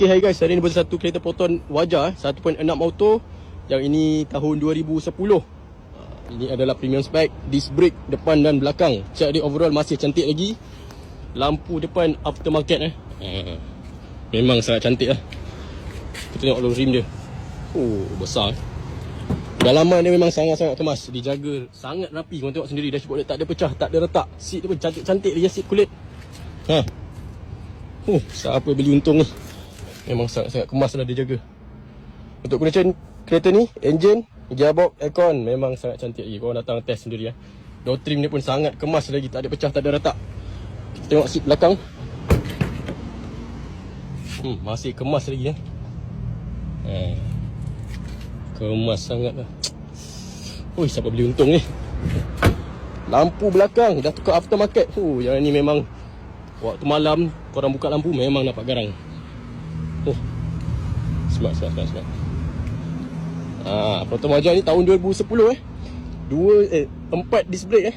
Okay, hai guys, hari ni bersatu kereta Proton Wajar 1.6 auto. Yang ini tahun 2010. Ini adalah premium spec, disc brake depan dan belakang. Check dia overall masih cantik lagi. Lampu depan aftermarket memang sangat cantik lah. Kita tengok low rim dia. Oh, besar. Dalaman dia memang sangat-sangat kemas. Dijaga sangat rapi. Korang tengok sendiri, dashboard dia tak ada pecah, tak ada retak. Seat dia pun cantik-cantik dia, seat kulit. Siapa beli untung ni. Memang sangat-sangat kemas lah dia jaga. Untuk condition kereta ni, engine, gearbox, aircon memang sangat cantik lagi. Korang datang test sendiri . Door trim dia pun sangat kemas lagi, tak ada pecah, tak ada retak. Kita tengok seat belakang. Masih kemas lagi . Kemas sangat lah. Siapa beli untung ni. Lampu belakang dah tukar aftermarket. Yang ni memang waktu malam korang buka lampu memang nampak garang. Smart. Proton Wajar ni tahun 2010 4 disc brake